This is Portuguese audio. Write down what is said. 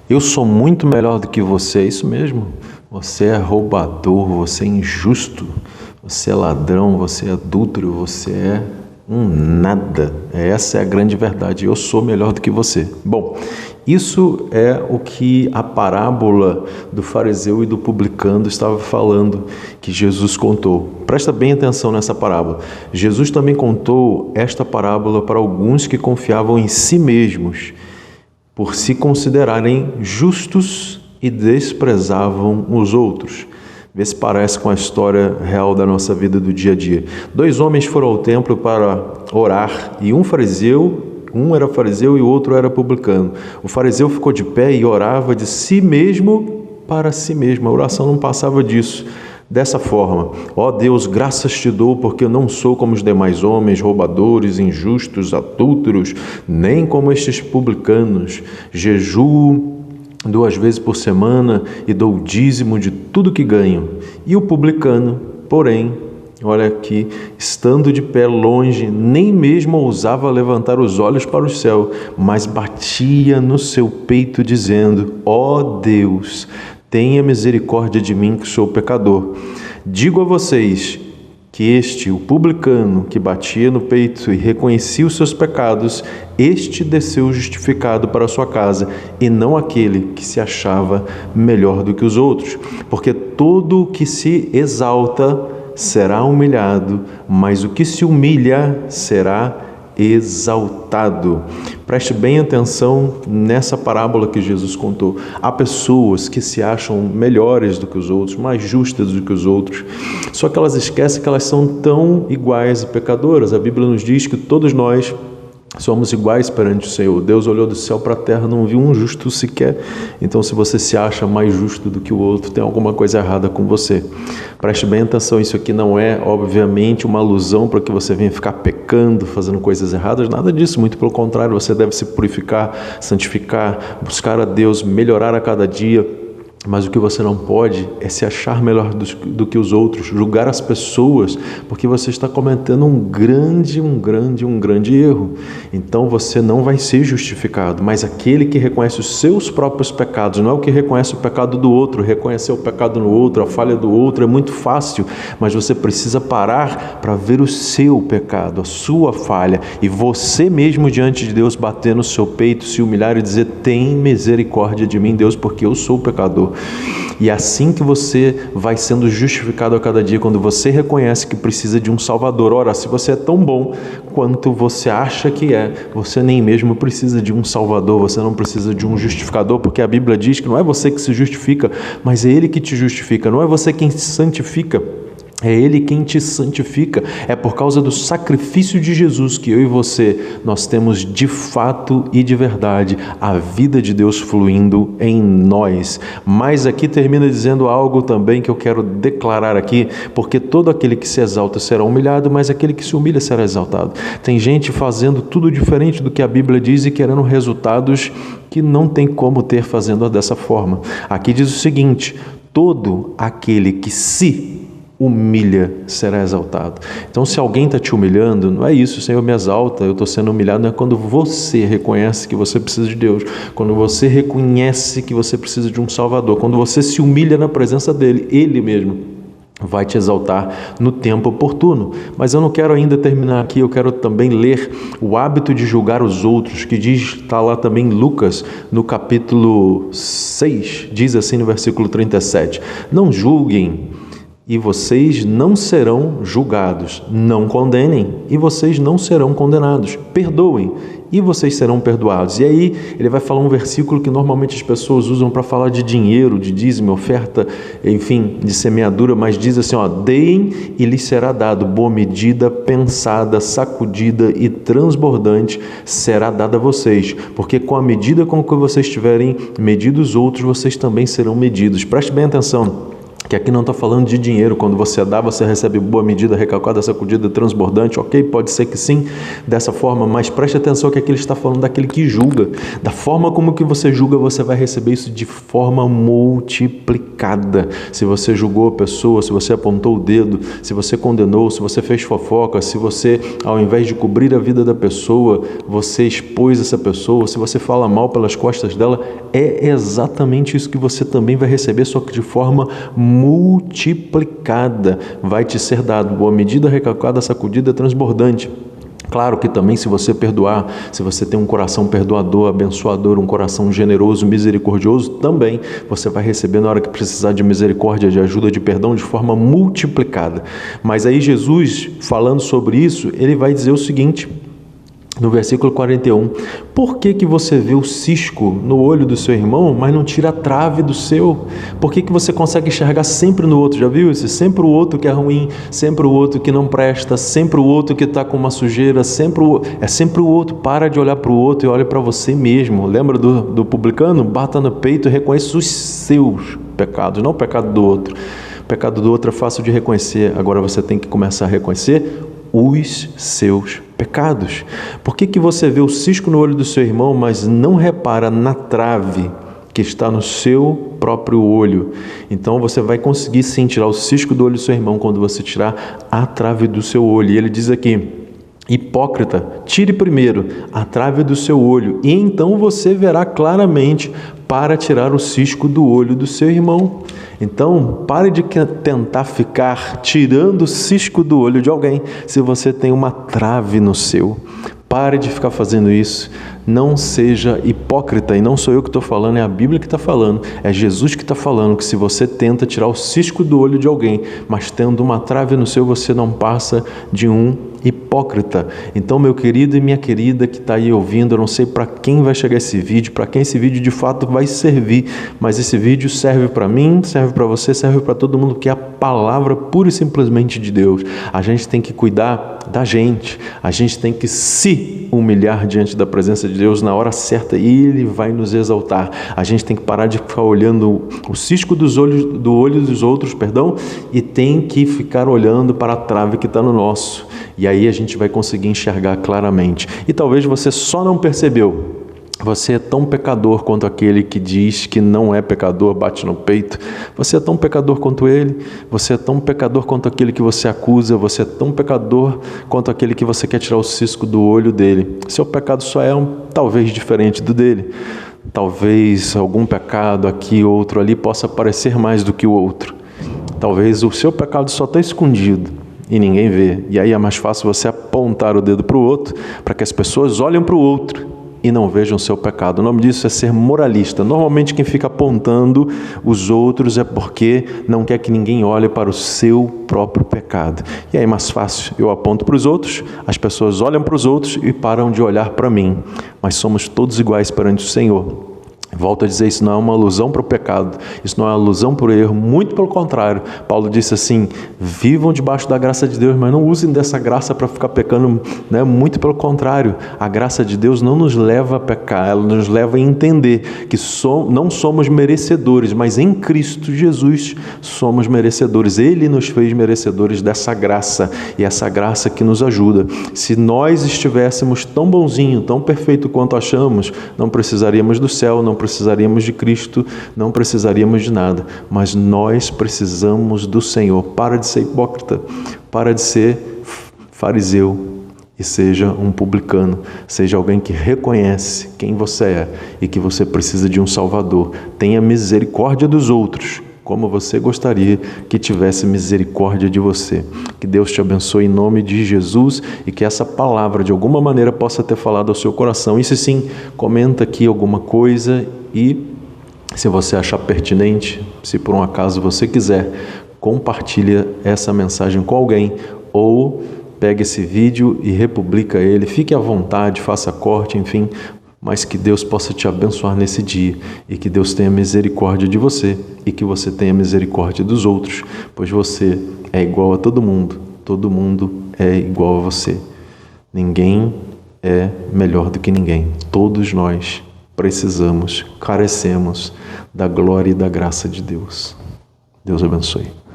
Eu sou muito melhor do que você, é isso mesmo? Você é roubador, você é injusto, você é ladrão, você é adúltero, você é um nada. Essa é a grande verdade, eu sou melhor do que você. Bom, isso é o que a parábola do fariseu e do publicano estava falando, que Jesus contou. Presta bem atenção nessa parábola. Jesus também contou esta parábola para alguns que confiavam em si mesmos, por se considerarem justos e desprezavam os outros. Vê se parece com a história real da nossa vida do dia a dia. 2 homens foram ao templo para orar e um era fariseu e o outro era publicano. O fariseu ficou de pé e orava de si mesmo para si mesmo. A oração não passava disso. Dessa forma: ó Deus, graças te dou, porque eu não sou como os demais homens, roubadores, injustos, adúlteros, nem como estes publicanos. Jejuo 2 vezes por semana e dou o dízimo de tudo que ganho. E o publicano, porém, olha aqui, estando de pé longe, nem mesmo ousava levantar os olhos para o céu, mas batia no seu peito, dizendo: ó Deus, tenha misericórdia de mim, que sou pecador. Digo a vocês que o publicano, que batia no peito e reconhecia os seus pecados, este desceu justificado para a sua casa, e não aquele que se achava melhor do que os outros. Porque todo o que se exalta será humilhado, mas o que se humilha será exaltado. Preste bem atenção nessa parábola que Jesus contou. Há pessoas que se acham melhores do que os outros, mais justas do que os outros, só que elas esquecem que elas são tão iguais e pecadoras. A Bíblia nos diz que todos nós somos iguais perante o Senhor. Deus olhou do céu para a terra, não viu um justo sequer. Então, se você se acha mais justo do que o outro, tem alguma coisa errada com você. Preste bem atenção, isso aqui não é, obviamente, uma alusão para que você venha ficar pecando, fazendo coisas erradas, nada disso, muito pelo contrário, você deve se purificar, santificar, buscar a Deus, melhorar a cada dia. Mas o que você não pode é se achar melhor do que os outros, julgar as pessoas, porque você está cometendo um grande erro. Então você não vai ser justificado, mas aquele que reconhece os seus próprios pecados, não é o que reconhece o pecado do outro. Reconhecer o pecado no outro, a falha do outro é muito fácil, mas você precisa parar para ver o seu pecado, a sua falha, e você mesmo diante de Deus bater no seu peito, se humilhar e dizer: tem misericórdia de mim, Deus, porque eu sou pecador. E é assim que você vai sendo justificado a cada dia, quando você reconhece que precisa de um Salvador. Ora, se você é tão bom quanto você acha que é, você nem mesmo precisa de um Salvador, você não precisa de um justificador, porque a Bíblia diz que não é você que se justifica, mas é Ele que te justifica. Não é você quem se santifica, é Ele quem te santifica. É por causa do sacrifício de Jesus que eu e você, nós temos de fato e de verdade a vida de Deus fluindo em nós. Mas aqui termina dizendo algo também que eu quero declarar aqui, porque todo aquele que se exalta será humilhado, mas aquele que se humilha será exaltado. Tem gente fazendo tudo diferente do que a Bíblia diz e querendo resultados que não tem como ter fazendo dessa forma. Aqui diz o seguinte: todo aquele que se humilha será exaltado. Então, se alguém está te humilhando, não é isso: Senhor, me exalta, eu estou sendo humilhado. Não é quando você reconhece que você precisa de Deus, quando você reconhece que você precisa de um Salvador, quando você se humilha na presença dEle, Ele mesmo vai te exaltar no tempo oportuno. Mas eu não quero ainda terminar aqui, eu quero também ler o hábito de julgar os outros, que está lá também em Lucas, no capítulo 6, diz assim no versículo 37, não julguem e vocês não serão julgados, não condenem e vocês não serão condenados, perdoem e vocês serão perdoados. E aí ele vai falar um versículo que normalmente as pessoas usam para falar de dinheiro, de dízimo, oferta, enfim, de semeadura, mas diz assim, deem e lhes será dado, boa medida, pensada, sacudida e transbordante será dada a vocês, porque com a medida com que vocês tiverem medido os outros, vocês também serão medidos. Preste bem atenção. que aqui não está falando de dinheiro. Quando você dá, você recebe boa medida, recalcada, sacudida, transbordante. Ok, pode ser que sim, dessa forma, mas preste atenção que aqui ele está falando daquele que julga. Da forma como que você julga, você vai receber isso de forma multiplicada. Se você julgou a pessoa, se você apontou o dedo, se você condenou, se você fez fofoca, se você, ao invés de cobrir a vida da pessoa, você expôs essa pessoa, se você fala mal pelas costas dela, é exatamente isso que você também vai receber, só que de forma multiplicada. Vai te ser dado boa medida, recalcada, sacudida, transbordante. Claro que também, se você perdoar, se você tem um coração perdoador, abençoador, um coração generoso, misericordioso, também você vai receber na hora que precisar de misericórdia, de ajuda, de perdão, de forma multiplicada. Mas aí Jesus, falando sobre isso, ele vai dizer o seguinte, no versículo 41, por que você vê o cisco no olho do seu irmão, mas não tira a trave do seu? Por que você consegue enxergar sempre no outro? Já viu isso? Sempre o outro que é ruim, sempre o outro que não presta, sempre o outro que está com uma sujeira, sempre o outro. Para de olhar para o outro e olha para você mesmo. Lembra do publicano? Bata no peito e reconheça os seus pecados, não o pecado do outro. O pecado do outro é fácil de reconhecer, agora você tem que começar a reconhecer os seus pecados. Por que você vê o cisco no olho do seu irmão, mas não repara na trave que está no seu próprio olho? Então você vai conseguir sim tirar o cisco do olho do seu irmão quando você tirar a trave do seu olho. E ele diz aqui, hipócrita, tire primeiro a trave do seu olho e então você verá claramente para tirar o cisco do olho do seu irmão. Então, pare de tentar ficar tirando o cisco do olho de alguém se você tem uma trave no seu. Pare de ficar fazendo isso. Não seja hipócrita, e não sou eu que estou falando, é a Bíblia que está falando, é Jesus que está falando que se você tenta tirar o cisco do olho de alguém, mas tendo uma trave no seu, você não passa de um hipócrita. Então, meu querido e minha querida que está aí ouvindo, eu não sei para quem vai chegar esse vídeo, para quem esse vídeo de fato vai servir, mas esse vídeo serve para mim, serve para você, serve para todo mundo, que é a palavra pura e simplesmente de Deus. A gente tem que cuidar da gente, a gente tem que se humilhar diante da presença de Deus na hora certa e Ele vai nos exaltar. A gente tem que parar de ficar olhando o cisco do olho dos outros, e tem que ficar olhando para a trave que está no nosso. E aí a gente vai conseguir enxergar claramente. E talvez você só não percebeu. Você é tão pecador quanto aquele que diz que não é pecador, bate no peito. Você é tão pecador quanto ele. Você é tão pecador quanto aquele que você acusa. Você é tão pecador quanto aquele que você quer tirar o cisco do olho dele. Seu pecado só é talvez diferente do dele. Talvez algum pecado aqui, outro ali, possa parecer mais do que o outro. Talvez o seu pecado só está escondido e ninguém vê. E aí é mais fácil você apontar o dedo para o outro, para que as pessoas olhem para o outro e não vejam o seu pecado. O nome disso é ser moralista. Normalmente quem fica apontando os outros é porque não quer que ninguém olhe para o seu próprio pecado. E aí é mais fácil, eu aponto para os outros, as pessoas olham para os outros e param de olhar para mim. Mas somos todos iguais perante o Senhor. Volto a dizer, isso não é uma alusão para o pecado, isso não é uma alusão para o erro, muito pelo contrário. Paulo disse assim, vivam debaixo da graça de Deus, mas não usem dessa graça para ficar pecando, né? Muito pelo contrário, a graça de Deus não nos leva a pecar, ela nos leva a entender que não somos merecedores, mas em Cristo Jesus somos merecedores. Ele nos fez merecedores dessa graça, e essa graça que nos ajuda. Se nós estivéssemos tão bonzinho, tão perfeito quanto achamos, não precisaríamos do céu, não precisaríamos de Cristo, não precisaríamos de nada, mas nós precisamos do Senhor. Para de ser hipócrita, para de ser fariseu e seja um publicano, seja alguém que reconhece quem você é e que você precisa de um Salvador. Tenha misericórdia dos outros, como você gostaria que tivesse misericórdia de você. Que Deus te abençoe em nome de Jesus e que essa palavra de alguma maneira possa ter falado ao seu coração. E se sim, comenta aqui alguma coisa e, se você achar pertinente, se por um acaso você quiser, compartilha essa mensagem com alguém ou pega esse vídeo e republica ele. Fique à vontade, faça corte, enfim, mas que Deus possa te abençoar nesse dia e que Deus tenha misericórdia de você e que você tenha misericórdia dos outros, pois você é igual a todo mundo é igual a você. Ninguém é melhor do que ninguém. Todos nós precisamos, carecemos da glória e da graça de Deus. Deus abençoe.